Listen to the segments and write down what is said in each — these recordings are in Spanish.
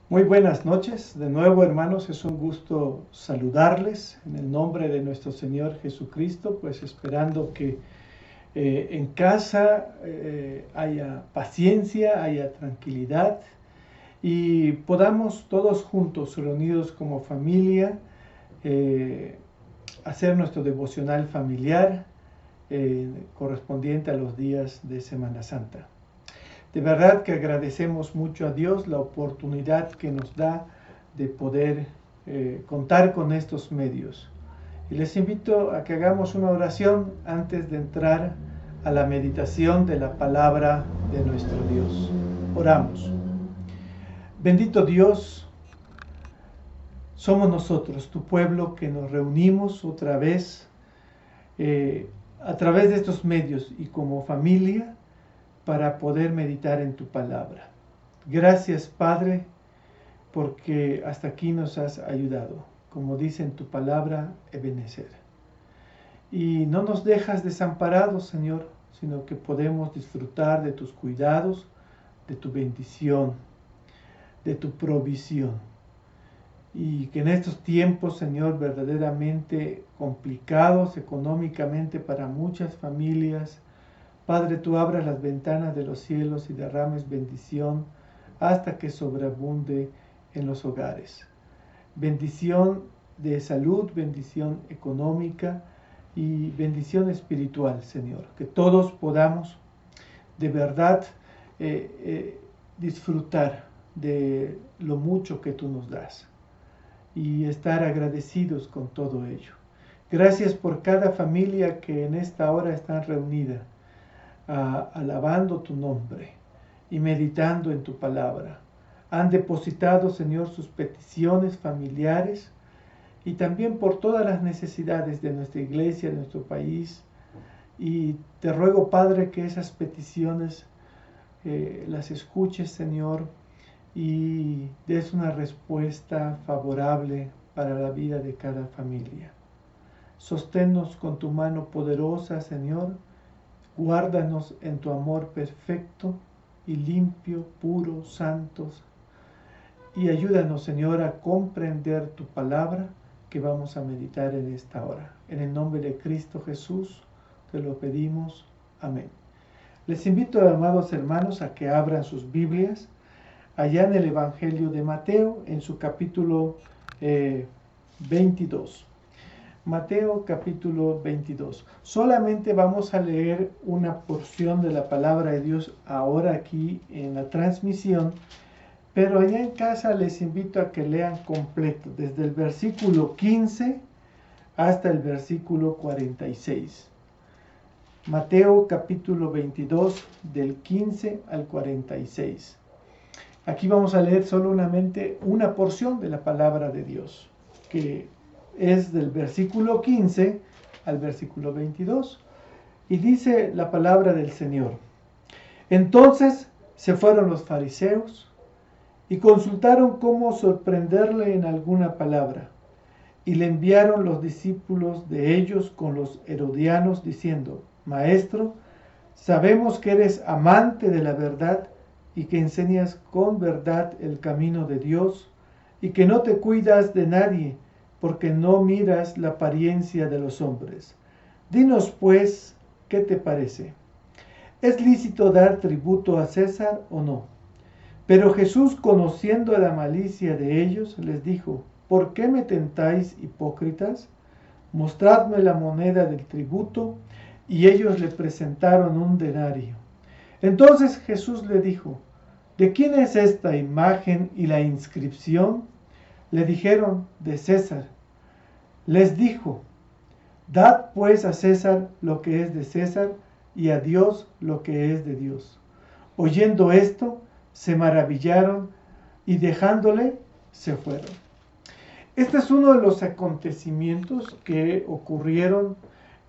Muy buenas noches, de nuevo hermanos, es un gusto saludarles en el nombre de nuestro Señor Jesucristo, pues esperando que en casa haya paciencia, haya tranquilidad y podamos todos juntos, reunidos como familia, eh, hacer nuestro devocional familiar correspondiente a los días de Semana Santa. De verdad que agradecemos mucho a Dios la oportunidad que nos da de poder contar con estos medios. Y les invito a que hagamos una oración antes de entrar a la meditación de la palabra de nuestro Dios. Oramos. Bendito Dios, somos nosotros, tu pueblo, que nos reunimos otra vez a través de estos medios y como familia para poder meditar en tu palabra. Gracias, Padre, porque hasta aquí nos has ayudado, como dice en tu palabra, Ebenezer. Y no nos dejas desamparados, Señor, sino que podemos disfrutar de tus cuidados, de tu bendición, de tu provisión. Y que en estos tiempos, Señor, verdaderamente complicados económicamente para muchas familias, Padre, tú abras las ventanas de los cielos y derrames bendición hasta que sobreabunde en los hogares. Bendición de salud, bendición económica y bendición espiritual, Señor. Que todos podamos de verdad disfrutar de lo mucho que tú nos das y estar agradecidos con todo ello. Gracias por cada familia que en esta hora está reunida, alabando tu nombre y meditando en tu palabra. Han depositado, Señor, sus peticiones familiares y también por todas las necesidades de nuestra iglesia, de nuestro país. Y te ruego, Padre, que esas peticiones las escuches, Señor, y des una respuesta favorable para la vida de cada familia. Sosténnos con tu mano poderosa, Señor. Guárdanos en tu amor perfecto y limpio, puro, santos. Y ayúdanos, Señor, a comprender tu palabra que vamos a meditar en esta hora. En el nombre de Cristo Jesús te lo pedimos. Amén. Les invito, amados hermanos, a que abran sus Biblias allá en el Evangelio de Mateo, en su capítulo 22. Mateo capítulo 22. Solamente vamos a leer una porción de la palabra de Dios ahora aquí en la transmisión, pero allá en casa les invito a que lean completo, desde el versículo 15 hasta el versículo 46. Mateo capítulo 22, del 15 al 46. Aquí vamos a leer solamente una porción de la palabra de Dios, que es del versículo 15 al versículo 22, y dice la palabra del Señor. Entonces se fueron los fariseos y consultaron cómo sorprenderle en alguna palabra, y le enviaron los discípulos de ellos con los herodianos diciendo: Maestro, sabemos que eres amante de la verdad y que enseñas con verdad el camino de Dios y que no te cuidas de nadie, porque no miras la apariencia de los hombres. Dinos pues, ¿qué te parece? ¿Es lícito dar tributo a César o no? Pero Jesús, conociendo la malicia de ellos, les dijo: ¿Por qué me tentáis, hipócritas? Mostradme la moneda del tributo. Y ellos le presentaron un denario. Entonces Jesús le dijo: ¿de quién es esta imagen y la inscripción? Le dijeron: de César. Les dijo: dad pues a César lo que es de César y a Dios lo que es de Dios. Oyendo esto, se maravillaron y dejándole, se fueron. Este es uno de los acontecimientos que ocurrieron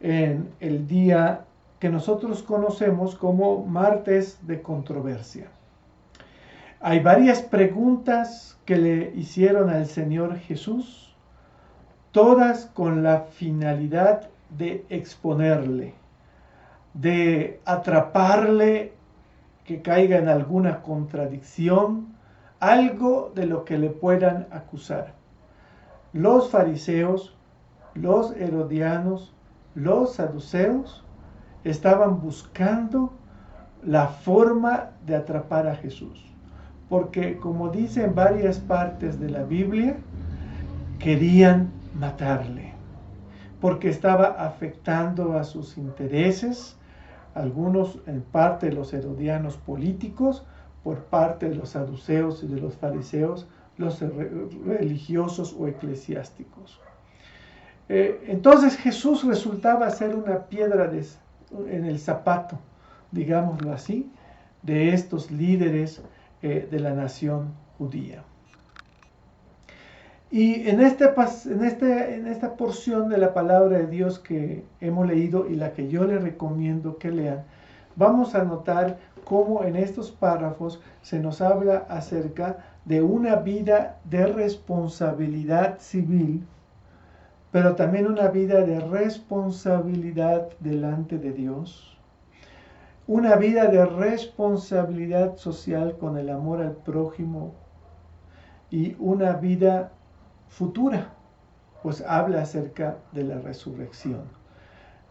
en el día que nosotros conocemos como martes de controversia. Hay varias preguntas que le hicieron al Señor Jesús, todas con la finalidad de exponerle, de atraparle, que caiga en alguna contradicción, algo de lo que le puedan acusar. Los fariseos, los herodianos, los saduceos estaban buscando la forma de atrapar a Jesús. Porque, como dice en varias partes de la Biblia, querían matarle. Porque estaba afectando a sus intereses, algunos en parte de los herodianos políticos, por parte de los saduceos y de los fariseos, los religiosos o eclesiásticos. Entonces Jesús resultaba ser una piedra en el zapato, digámoslo así, de estos líderes de la nación judía. Y en esta porción de la palabra de Dios que hemos leído y la que yo les recomiendo que lean, vamos a notar cómo en estos párrafos se nos habla acerca de una vida de responsabilidad civil, pero también una vida de responsabilidad delante de Dios, una vida de responsabilidad social con el amor al prójimo y una vida futura, pues habla acerca de la resurrección,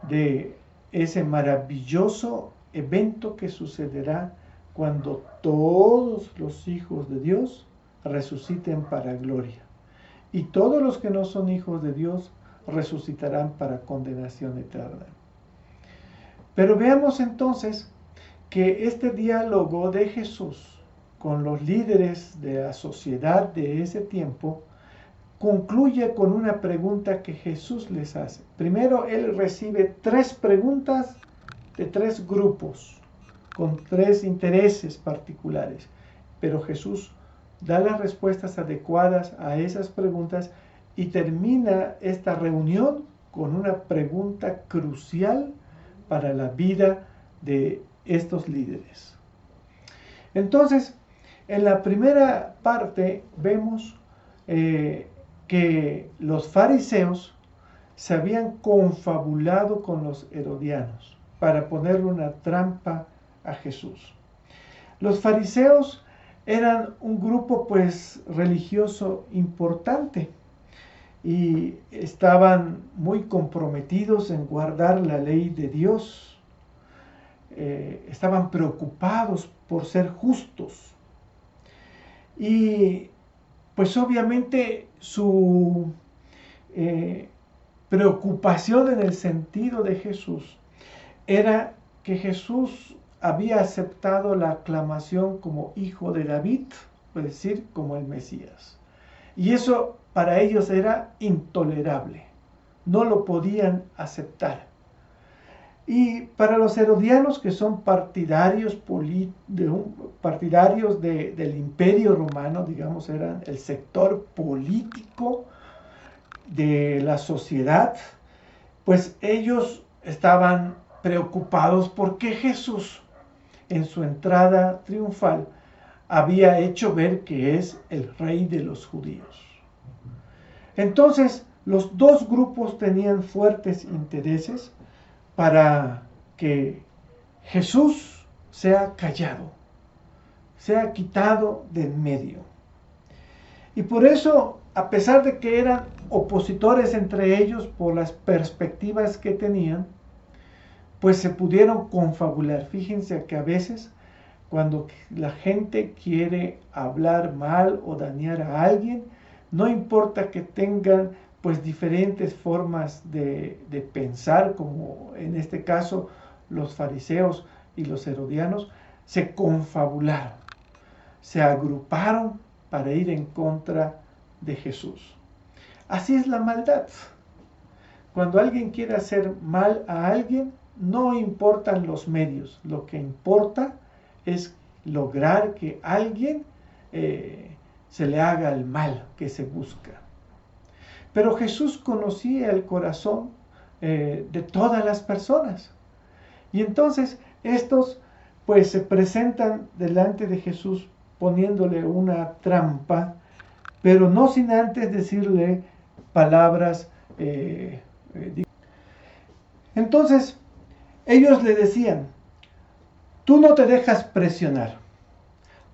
de ese maravilloso evento que sucederá cuando todos los hijos de Dios resuciten para gloria y todos los que no son hijos de Dios resucitarán para condenación eterna. Pero veamos entonces que este diálogo de Jesús con los líderes de la sociedad de ese tiempo concluye con una pregunta que Jesús les hace. Primero, él recibe 3 preguntas de 3 grupos, con 3 intereses particulares. Pero Jesús da las respuestas adecuadas a esas preguntas y termina esta reunión con una pregunta crucial para la vida de estos líderes. Entonces, en la primera parte vemos que los fariseos se habían confabulado con los herodianos para ponerle una trampa a Jesús. Los fariseos eran un grupo pues religioso importante y estaban muy comprometidos en guardar la ley de Dios. Estaban preocupados por ser justos y pues obviamente su preocupación en el sentido de Jesús era que Jesús había aceptado la aclamación como hijo de David, es decir, como el Mesías. Y eso para ellos era intolerable, no lo podían aceptar. Y para los herodianos, que son partidarios del imperio romano, digamos, eran el sector político de la sociedad, pues ellos estaban preocupados porque Jesús, en su entrada triunfal, había hecho ver que es el rey de los judíos. Entonces, los dos grupos tenían fuertes intereses para que Jesús sea callado, sea quitado de en medio. Y por eso, a pesar de que eran opositores entre ellos por las perspectivas que tenían, pues se pudieron confabular. Fíjense que a veces cuando la gente quiere hablar mal o dañar a alguien, no importa que tengan pues diferentes formas de pensar, como en este caso los fariseos y los herodianos, se confabularon, se agruparon para ir en contra de Jesús. Así es la maldad. Cuando alguien quiere hacer mal a alguien, no importan los medios, lo que importa es lograr que alguien se le haga el mal que se busca. Pero Jesús conocía el corazón de todas las personas. Y entonces estos pues se presentan delante de Jesús poniéndole una trampa, pero no sin antes decirle palabras. Entonces ellos le decían: tú no te dejas presionar,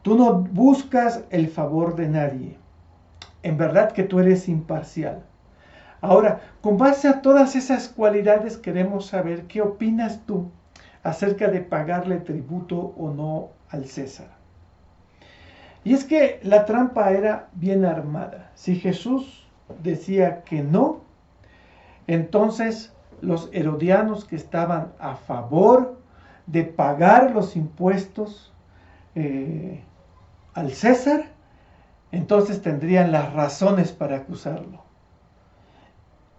Tú no buscas el favor de nadie. En verdad que tú eres imparcial. Ahora, con base a todas esas cualidades queremos saber qué opinas tú acerca de pagarle tributo o no al César. Y es que la trampa era bien armada. Si Jesús decía que no, entonces los herodianos que estaban a favor de pagar los impuestos al César, entonces tendrían las razones para acusarlo.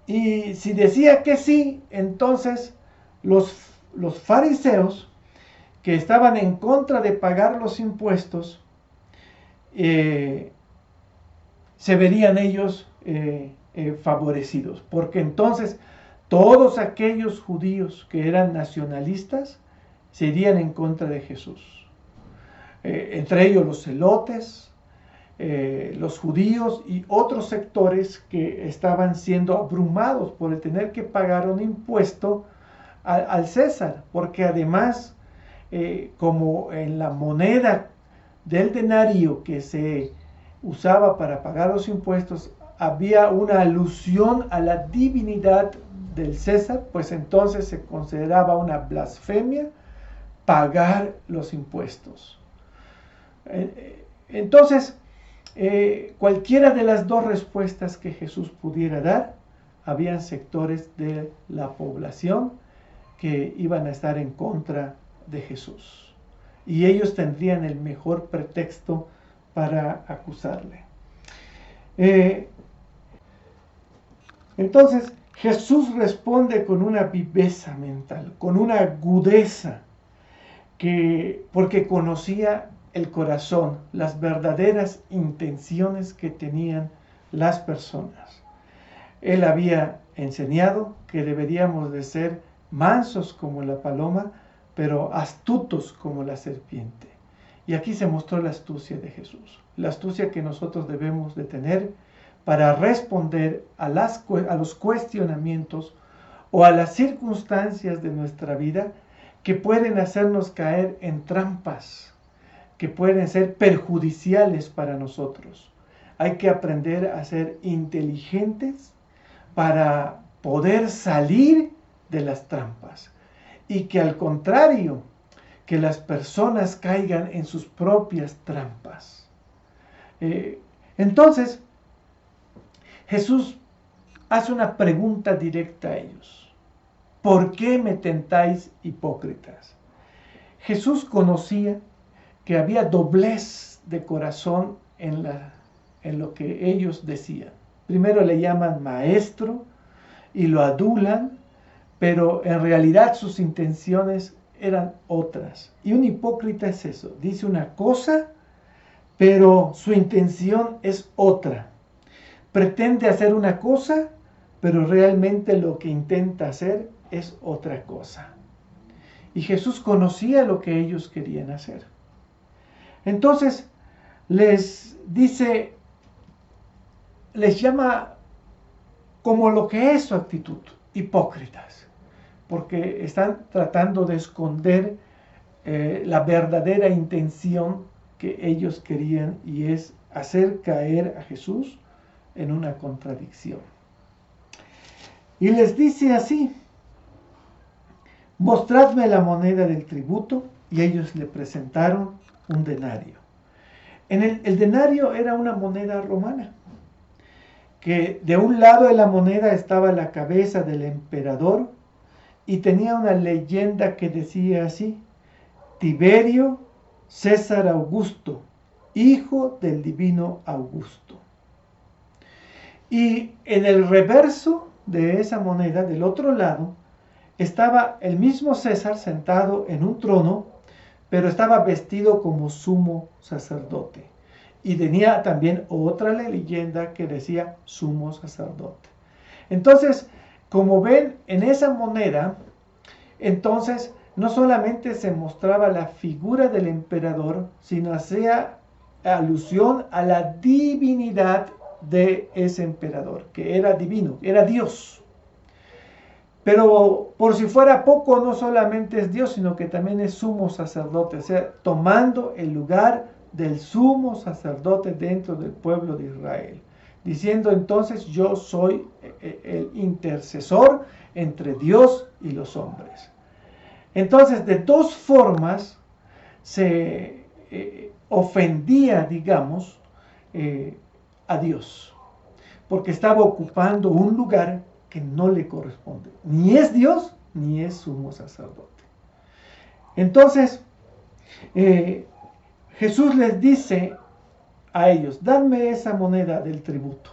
Y si decía que sí, entonces los fariseos que estaban en contra de pagar los impuestos, se verían ellos favorecidos, porque entonces todos aquellos judíos que eran nacionalistas se irían en contra de Jesús. Entre ellos los celotes, los judíos y otros sectores que estaban siendo abrumados por el tener que pagar un impuesto al César, porque además, como en la moneda del denario que se usaba para pagar los impuestos, había una alusión a la divinidad del César, pues entonces se consideraba una blasfemia pagar los impuestos. Entonces, cualquiera de las dos respuestas que Jesús pudiera dar, habían sectores de la población que iban a estar en contra de Jesús. Y ellos tendrían el mejor pretexto para acusarle. Entonces, Jesús responde con una viveza mental, con una agudeza, porque conocía el corazón, las verdaderas intenciones que tenían las personas. Él había enseñado que deberíamos de ser mansos como la paloma, pero astutos como la serpiente. Y aquí se mostró la astucia de Jesús, la astucia que nosotros debemos de tener para responder a los cuestionamientos o a las circunstancias de nuestra vida que pueden hacernos caer en trampas, que pueden ser perjudiciales para nosotros. Hay que aprender a ser inteligentes para poder salir de las trampas y que al contrario, que las personas caigan en sus propias trampas. Entonces, Jesús hace una pregunta directa a ellos. ¿Por qué me tentáis, hipócritas? Jesús conocía que había doblez de corazón en lo que ellos decían. Primero le llaman maestro y lo adulan, pero en realidad sus intenciones eran otras. Y un hipócrita es eso, dice una cosa, pero su intención es otra. Pretende hacer una cosa, pero realmente lo que intenta hacer es otra cosa. Y Jesús conocía lo que ellos querían hacer. Entonces les dice, les llama como lo que es su actitud, hipócritas, porque están tratando de esconder la verdadera intención que ellos querían, y es hacer caer a Jesús en una contradicción. Y les dice así: mostradme la moneda del tributo. Y ellos le presentaron un denario. El denario era una moneda romana, que de un lado de la moneda estaba la cabeza del emperador y tenía una leyenda que decía así: Tiberio César Augusto, hijo del divino Augusto. Y en el reverso de esa moneda, del otro lado, estaba el mismo César sentado en un trono, pero estaba vestido como sumo sacerdote. Y tenía también otra leyenda que decía sumo sacerdote. Entonces, como ven en esa moneda, entonces no solamente se mostraba la figura del emperador, sino hacía alusión a la divinidad de ese emperador, que era divino, era Dios. Pero por si fuera poco, no solamente es Dios, sino que también es sumo sacerdote, o sea, tomando el lugar del sumo sacerdote dentro del pueblo de Israel, diciendo entonces: yo soy el intercesor entre Dios y los hombres. Entonces, de dos formas se ofendía, digamos, a Dios, porque estaba ocupando un lugar que no le corresponde. Ni es Dios, ni es sumo sacerdote. Entonces, Jesús les dice a ellos: dadme esa moneda del tributo.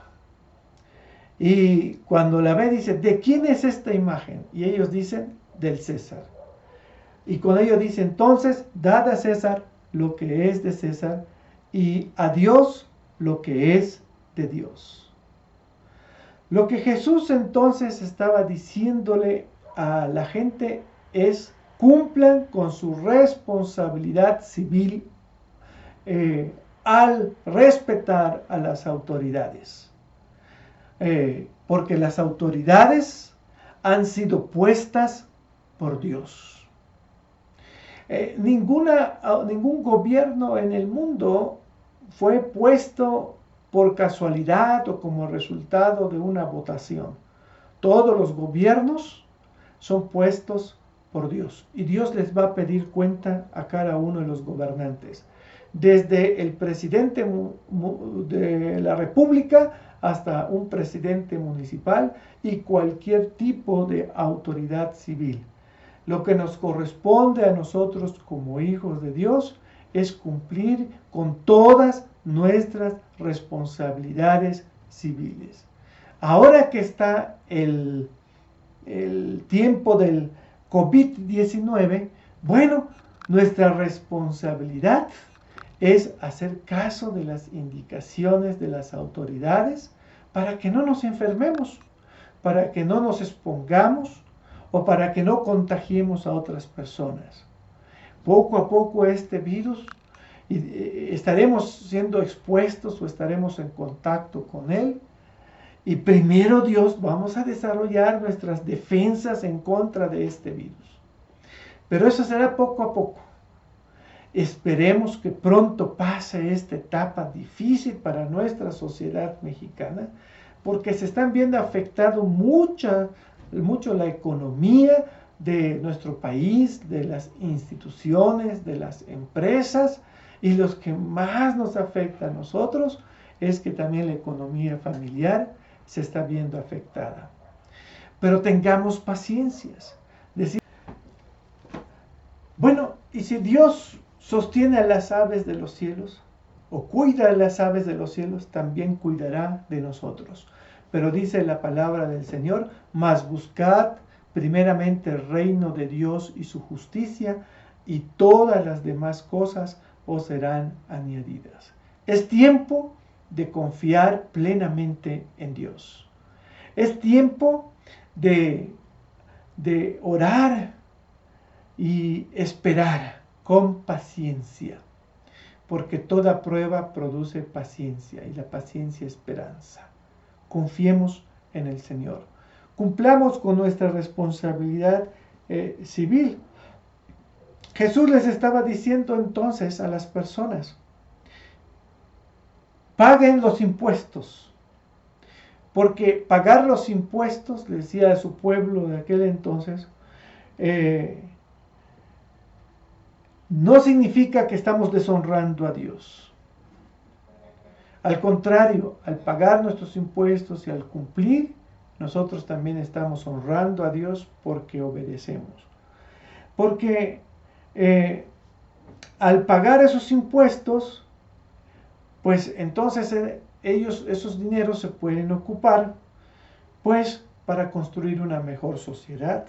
Y cuando la ve, dice: ¿de quién es esta imagen? Y ellos dicen: del César. Y con ello dice: entonces, dad a César lo que es de César, y a Dios lo que es de Dios. Lo que Jesús entonces estaba diciéndole a la gente es: cumplan con su responsabilidad civil al respetar a las autoridades. Porque las autoridades han sido puestas por Dios. Ningún gobierno en el mundo fue puesto por casualidad o como resultado de una votación. Todos los gobiernos son puestos por Dios, y Dios les va a pedir cuenta a cada uno de los gobernantes, desde el presidente de la República hasta un presidente municipal y cualquier tipo de autoridad civil. Lo que nos corresponde a nosotros como hijos de Dios es cumplir con todas nuestras responsabilidades civiles. Ahora que está el tiempo del COVID-19, bueno, nuestra responsabilidad es hacer caso de las indicaciones de las autoridades para que no nos enfermemos, para que no nos expongamos o para que no contagiemos a otras personas. Poco a poco este virus estaremos siendo expuestos o estaremos en contacto con él, y primero Dios vamos a desarrollar nuestras defensas en contra de este virus. Pero eso será poco a poco. Esperemos que pronto pase esta etapa difícil para nuestra sociedad mexicana, porque se están viendo afectado mucho la economía de nuestro país, de las instituciones, de las empresas, y los que más nos afecta a nosotros es que también la economía familiar se está viendo afectada. Pero tengamos paciencias. Bueno, y si Dios sostiene a las aves de los cielos, o cuida a las aves de los cielos, también cuidará de nosotros. Pero dice la palabra del Señor: mas buscad primeramente el reino de Dios y su justicia, y todas las demás cosas os serán añadidas. Es tiempo de confiar plenamente en Dios. Es tiempo de orar y esperar con paciencia, porque toda prueba produce paciencia, y la paciencia esperanza. Confiemos en el Señor. Cumplamos con nuestra responsabilidad civil. Jesús les estaba diciendo entonces a las personas: paguen los impuestos, porque pagar los impuestos, le decía a su pueblo de aquel entonces, no significa que estamos deshonrando a Dios. Al contrario, al pagar nuestros impuestos y al cumplir, nosotros también estamos honrando a Dios porque obedecemos. Porque al pagar esos impuestos, pues entonces esos dineros se pueden ocupar, pues, para construir una mejor sociedad,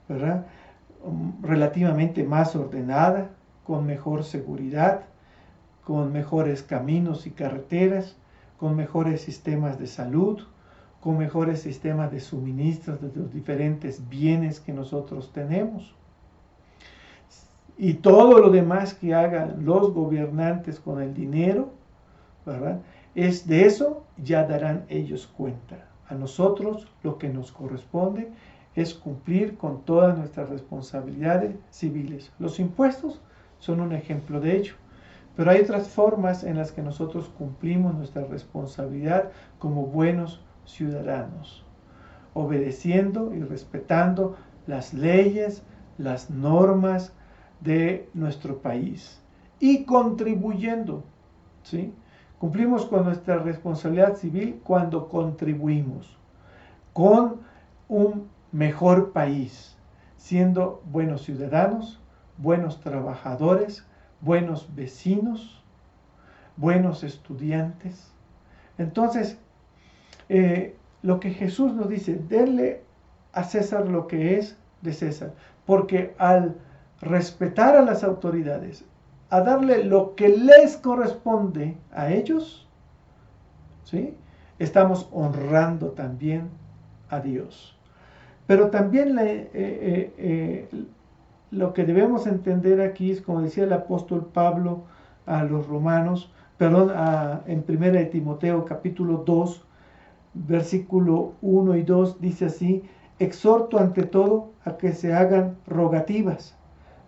¿verdad? Relativamente más ordenada, con mejor seguridad, con mejores caminos y carreteras, con mejores sistemas de salud, con mejores sistemas de suministros de los diferentes bienes que nosotros tenemos. Y todo lo demás que hagan los gobernantes con el dinero, ¿verdad? Es de eso, ya darán ellos cuenta. A nosotros lo que nos corresponde es cumplir con todas nuestras responsabilidades civiles. Los impuestos son un ejemplo de ello. Pero hay otras formas en las que nosotros cumplimos nuestra responsabilidad como buenos ciudadanos, obedeciendo y respetando las leyes, las normas de nuestro país y contribuyendo, ¿sí? Cumplimos con nuestra responsabilidad civil cuando contribuimos con un mejor país, siendo buenos ciudadanos, buenos trabajadores, buenos vecinos, buenos estudiantes. Entonces, lo que Jesús nos dice, denle a César lo que es de César, porque al respetar a las autoridades, a darle lo que les corresponde a ellos, ¿sí? Estamos honrando también a Dios. Pero también lo que debemos entender aquí es, como decía el apóstol Pablo a los romanos, en 1 de Timoteo capítulo 2, versículo 1 y 2, dice así: exhorto ante todo a que se hagan rogativas,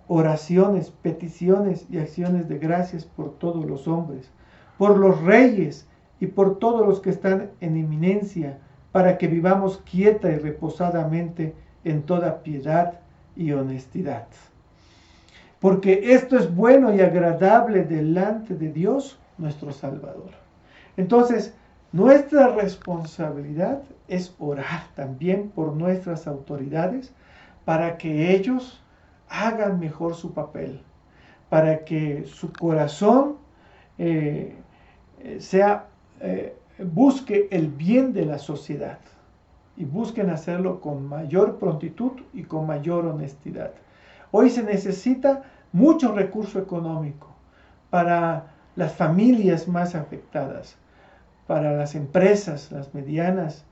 oraciones, peticiones y acciones de gracias por todos los hombres, por los reyes y por todos los que están en eminencia, para que vivamos quieta y reposadamente en toda piedad y honestidad. Porque esto es bueno y agradable delante de Dios, nuestro Salvador. Entonces, nuestra responsabilidad es orar también por nuestras autoridades para que ellos hagan mejor su papel, para que su corazón busque el bien de la sociedad y busquen hacerlo con mayor prontitud y con mayor honestidad. Hoy se necesita mucho recurso económico para las familias más afectadas, para las empresas, las medianas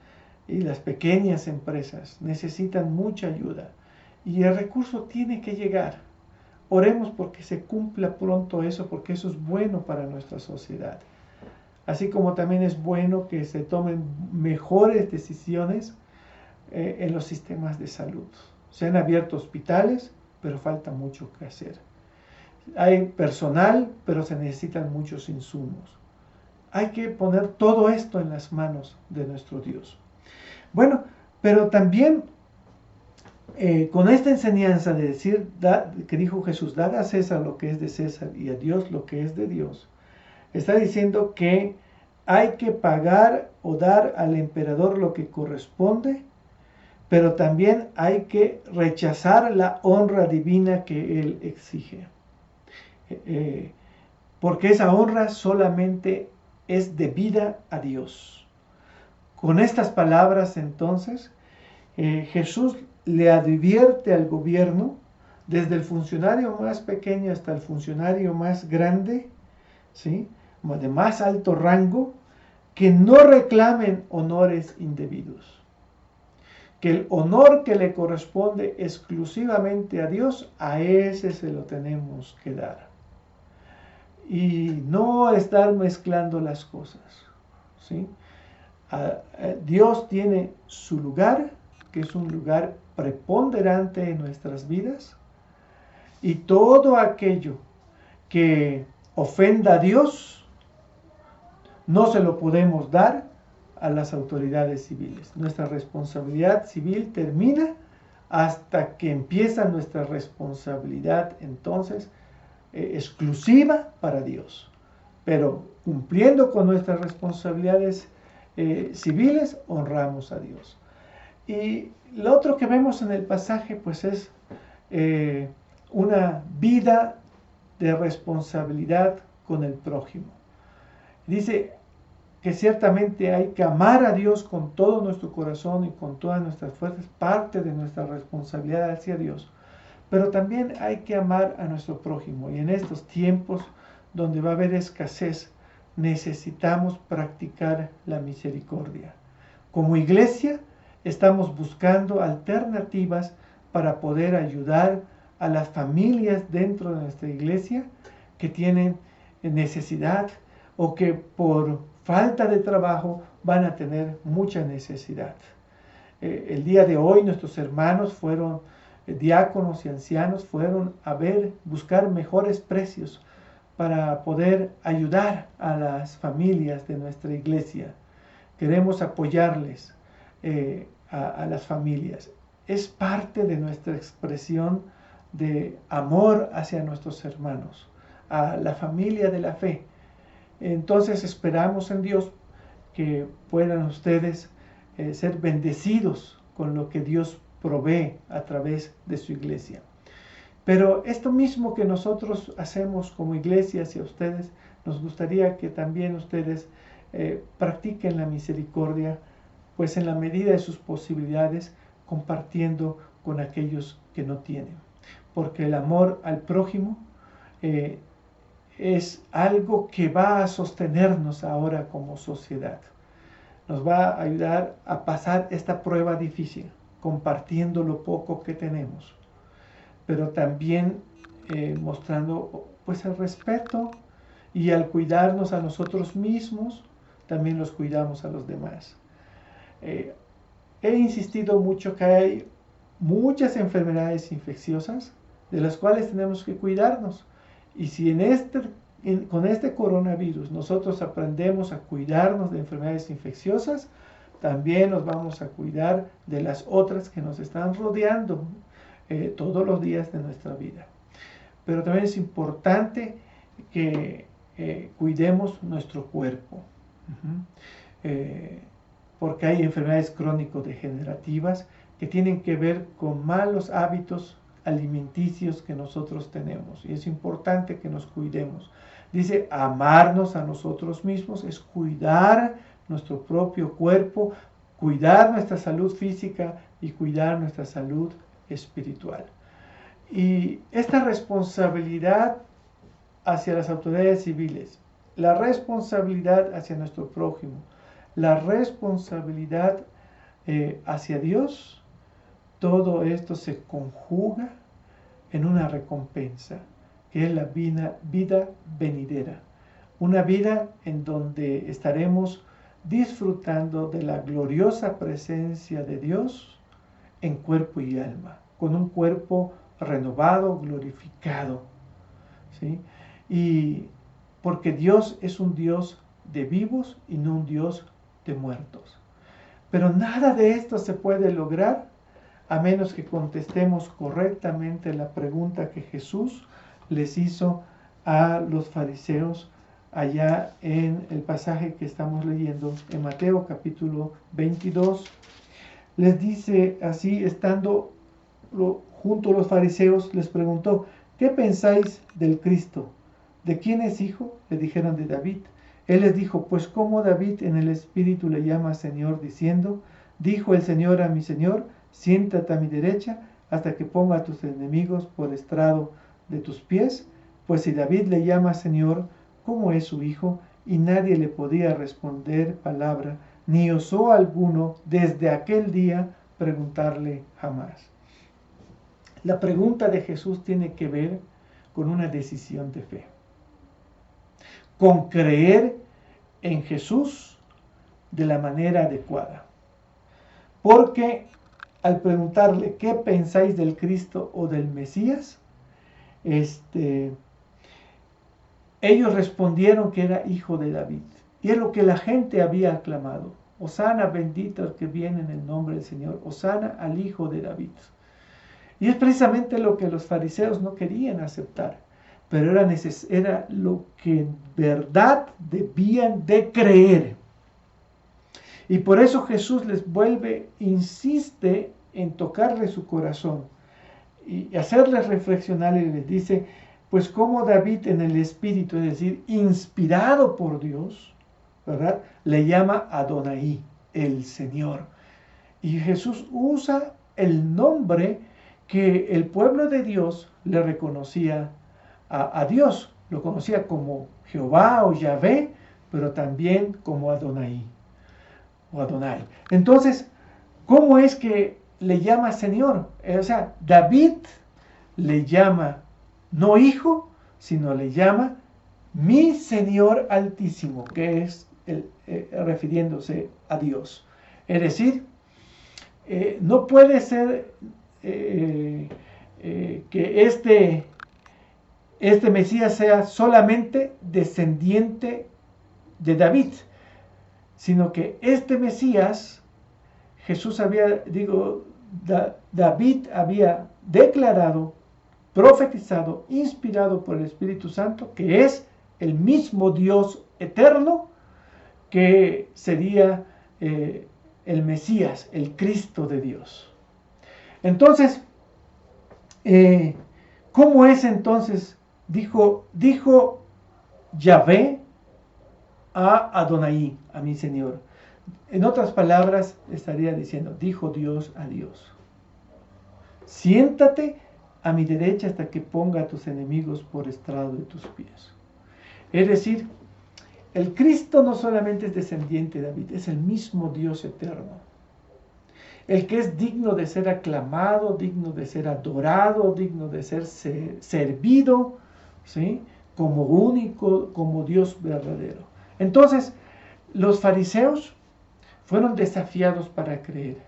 y las pequeñas empresas. Necesitan mucha ayuda y el recurso tiene que llegar. Oremos porque se cumpla pronto eso, porque eso es bueno para nuestra sociedad. Así como también es bueno que se tomen mejores decisiones en los sistemas de salud. Se han abierto hospitales, pero falta mucho que hacer. Hay personal, pero se necesitan muchos insumos. Hay que poner todo esto en las manos de nuestro Dios. Bueno, pero también con esta enseñanza de decir, que dijo Jesús, dad a César lo que es de César y a Dios lo que es de Dios, está diciendo que hay que pagar o dar al emperador lo que corresponde, pero también hay que rechazar la honra divina que él exige. Porque esa honra solamente es debida a Dios. Con estas palabras, entonces, Jesús le advierte al gobierno, desde el funcionario más pequeño hasta el funcionario más grande, ¿sí?, de más alto rango, que no reclamen honores indebidos. Que el honor que le corresponde exclusivamente a Dios, a ese se lo tenemos que dar. Y no estar mezclando las cosas, ¿sí? Dios tiene su lugar, que es un lugar preponderante en nuestras vidas, y todo aquello que ofenda a Dios, no se lo podemos dar a las autoridades civiles. Nuestra responsabilidad civil termina hasta que empieza nuestra responsabilidad, entonces, exclusiva para Dios. Pero cumpliendo con nuestras responsabilidades civiles, honramos a Dios. Y lo otro que vemos en el pasaje, pues es una vida de responsabilidad con el prójimo. Dice que ciertamente hay que amar a Dios con todo nuestro corazón y con todas nuestras fuerzas, parte de nuestra responsabilidad hacia Dios, pero también hay que amar a nuestro prójimo. Y en estos tiempos donde va a haber escasez, necesitamos practicar la misericordia. Como iglesia, estamos buscando alternativas para poder ayudar a las familias dentro de nuestra iglesia que tienen necesidad o que por falta de trabajo van a tener mucha necesidad. El día de hoy nuestros hermanos diáconos y ancianos fueron a buscar mejores precios para poder ayudar a las familias de nuestra iglesia. Queremos apoyarles a las familias. Es parte de nuestra expresión de amor hacia nuestros hermanos, a la familia de la fe. Entonces esperamos en Dios que puedan ustedes ser bendecidos con lo que Dios provee a través de su iglesia. Pero esto mismo que nosotros hacemos como iglesia hacia ustedes, nos gustaría que también ustedes practiquen la misericordia, pues en la medida de sus posibilidades, compartiendo con aquellos que no tienen. Porque el amor al prójimo es algo que va a sostenernos ahora como sociedad. Nos va a ayudar a pasar esta prueba difícil, compartiendo lo poco que tenemos, pero también mostrando pues el respeto, y al cuidarnos a nosotros mismos, también los cuidamos a los demás. He insistido mucho que hay muchas enfermedades infecciosas de las cuales tenemos que cuidarnos. Y si con este coronavirus nosotros aprendemos a cuidarnos de enfermedades infecciosas, también nos vamos a cuidar de las otras que nos están rodeando todos los días de nuestra vida. Pero también es importante que cuidemos nuestro cuerpo, porque hay enfermedades crónico-degenerativas que tienen que ver con malos hábitos alimenticios que nosotros tenemos, y es importante que nos cuidemos. Dice, amarnos a nosotros mismos es cuidar nuestro propio cuerpo, cuidar nuestra salud física y cuidar nuestra salud espiritual. Y esta responsabilidad hacia las autoridades civiles, la responsabilidad hacia nuestro prójimo, la responsabilidad hacia Dios, todo esto se conjuga en una recompensa, que es la vida venidera. Una vida en donde estaremos disfrutando de la gloriosa presencia de Dios en cuerpo y alma, con un cuerpo renovado, glorificado, ¿sí? Y porque Dios es un Dios de vivos y no un Dios de muertos. Pero nada de esto se puede lograr a menos que contestemos correctamente la pregunta que Jesús les hizo a los fariseos allá en el pasaje que estamos leyendo en Mateo capítulo 22. Les dice así, estando junto a los fariseos, les preguntó, ¿qué pensáis del Cristo? ¿De quién es hijo? Le dijeron, de David. Él les dijo, pues cómo David en el Espíritu le llama Señor, diciendo, dijo el Señor a mi Señor, siéntate a mi derecha hasta que ponga a tus enemigos por estrado de tus pies. Pues si David le llama Señor, ¿cómo es su hijo? Y nadie le podía responder palabra, ni osó alguno desde aquel día preguntarle jamás. La pregunta de Jesús tiene que ver con una decisión de fe, con creer en Jesús de la manera adecuada. Porque al preguntarle, ¿qué pensáis del Cristo o del Mesías? Ellos respondieron que era hijo de David. Y es lo que la gente había aclamado. Hosana, bendito el que viene en el nombre del Señor. Hosana al hijo de David. Y es precisamente lo que los fariseos no querían aceptar. Pero era lo que en verdad debían de creer. Y por eso Jesús les insiste en tocarle su corazón y hacerles reflexionar, y les dice, pues como David en el Espíritu, es decir, inspirado por Dios, ¿verdad?, le llama Adonai, el Señor. Y Jesús usa el nombre que el pueblo de Dios le reconocía a Dios. Lo conocía como Jehová o Yahvé, pero también como Adonai. O Adonai. Entonces, ¿cómo es que le llama Señor? O sea, David le llama no hijo, sino le llama mi Señor Altísimo, que es refiriéndose a Dios. Es decir, no puede ser que este Mesías sea solamente descendiente de David, sino que este Mesías, David había declarado, profetizado, inspirado por el Espíritu Santo, que es el mismo Dios eterno, que sería el Mesías, el Cristo de Dios. Entonces, ¿cómo es entonces? Dijo Yahvé a Adonai, a mi Señor. En otras palabras, estaría diciendo, dijo Dios a Dios: siéntate a mi derecha hasta que ponga a tus enemigos por estrado de tus pies. Es decir, el Cristo no solamente es descendiente de David, es el mismo Dios eterno. El que es digno de ser aclamado, digno de ser adorado, digno de ser servido, ¿sí?, como único, como Dios verdadero. Entonces, los fariseos fueron desafiados para creer,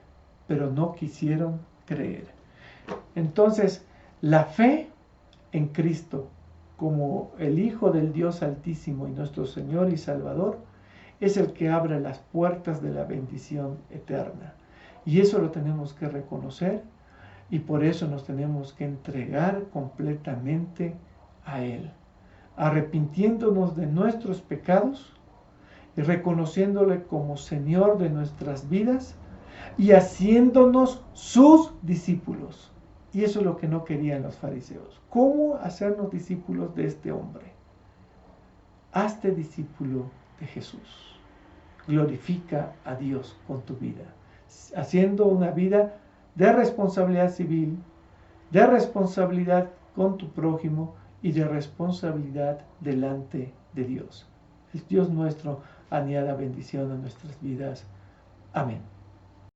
pero no quisieron creer. Entonces, la fe en Cristo como el Hijo del Dios Altísimo y nuestro Señor y Salvador es el que abre las puertas de la bendición eterna. Y eso lo tenemos que reconocer, y por eso nos tenemos que entregar completamente a Él, arrepintiéndonos de nuestros pecados y reconociéndole como Señor de nuestras vidas y haciéndonos sus discípulos. Y eso es lo que no querían los fariseos. ¿Cómo hacernos discípulos de este hombre? Hazte discípulo de Jesús. Glorifica a Dios con tu vida, haciendo una vida de responsabilidad civil, de responsabilidad con tu prójimo y de responsabilidad delante de Dios. El Dios nuestro añada bendición a nuestras vidas. Amén.